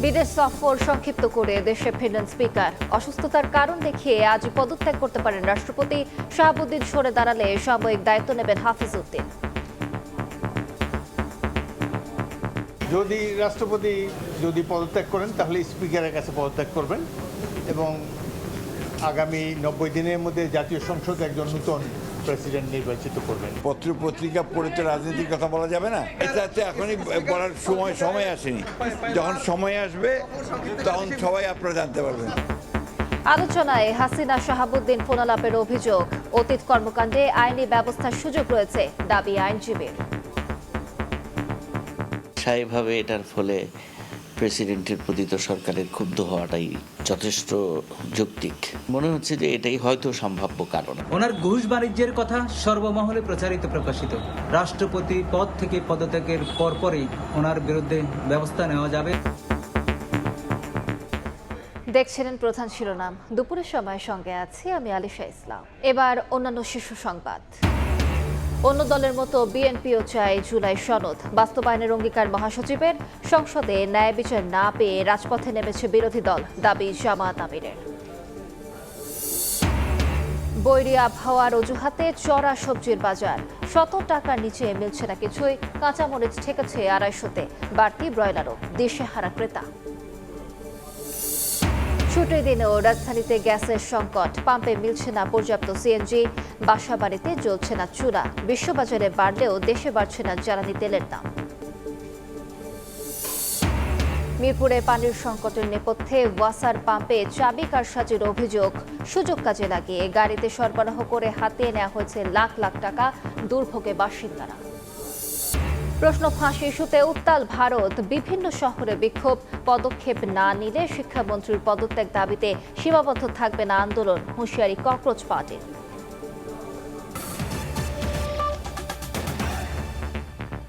বিদেশ সফর সংক্ষিপ্ত করে দেশে ফিরলেন স্পিকার। অসুস্থতার কারণ দেখিয়ে আজ পদত্যাগ করতে পারেন রাষ্ট্রপতি। শাহাবুদ্দিন সরে দাঁড়ালে সাময়িক দায়িত্ব নেবেন হাফিজ উদ্দিন। রাষ্ট্রপতি যদি পদত্যাগ করেন তাহলে স্পিকারের কাছে পদত্যাগ করবেন এবং আগামী 90 দিনের মধ্যে জাতীয় সংসদ একজন নতুন প্রেসিডেন্ট নির্বাচিত করবেন। পত্র পত্রিকা পড়ে তো রাজনীতির কথা বলা যাবে না, এটাতে এখনই বলার সময় আসেনি। যখন সময় আসবে তখন সবাই আপনারা জানতে পারবেন। আলোচনায় হাসিনা শাহাবুদ্দিন ফোনালাপের অভিযোগ, অতীত কর্মকাণ্ডে আইনি ব্যবস্থার সুযোগ রয়েছে, দাবি আইনজীবীর। স্থায়ীভাবে এটার ফলে প্রেসিডেন্টের প্রতি তো সরকারের ক্ষুব্ধ হওয়াটাই যথেষ্ট যৌক্তিক। মনে হচ্ছে যে এটাই হয়তো সম্ভাব্য কারণ। ওনার ঘুষ বাণিজ্যের কথা সর্বমহলে প্রকাশিত। রাষ্ট্রপতি পদ থেকে পদত্যাগের পরপরই ওনার বিরুদ্ধে ব্যবস্থা নেওয়া যাবে। দেখছিলেন প্রধান শিরোনাম। দুপুরের সময় সঙ্গে আছি আমি আলিশা ইসলাম। এবার অন্যান্য শীর্ষ সংবাদ। অন্য দলের মতো বিএনপিও চায় জুলাই সনদ বাস্তবায়নের অঙ্গীকার মহাসচিবের। সংসদে ন্যায় বিচার না পেয়ে রাজপথে নেমেছে বিরোধী দল, দাবি জামায়াত আমিরের। বৈরী আবহাওয়ার অজুহাতে চড়া সবজির বাজার, 100 টাকার নিচে মিলছে না কিছুই। কাঁচামরিচ ঠেকেছে 250-তে, বাড়তি ব্রয়লারও, দিশেহারা ক্রেতা। ছুটির দিনেও রাজধানীতে গ্যাসের সংকট, পাম্পে মিলছে না পর্যাপ্ত সিএনজি, বাসাবাড়িতে জ্বলছে না চুলা। বিশ্ববাজারে বাড়লেও দেশে বাড়ছে না জ্বালানি তেলের দাম। মিরপুরে পানির সংকটের নেপথ্যে ওয়াসার পাম্পে চাবি কারসাজির অভিযোগ। সুযোগ কাজে লাগিয়ে গাড়িতে সরবরাহ করে হাতিয়ে নেওয়া হয়েছে লাখ লাখ টাকা, দুর্ভোগে বাসিন্দারা। প্রশ্ন ফাঁস ইস্যুতে উত্তাল ভারত, বিভিন্ন শহরে বিক্ষোভ। পদক্ষেপ না নিলে শিক্ষামন্ত্রীর পদত্যাগ দাবিতে সীমাবদ্ধ থাকবে না আন্দোলন, হুঁশিয়ারি ককরোচ পার্টির।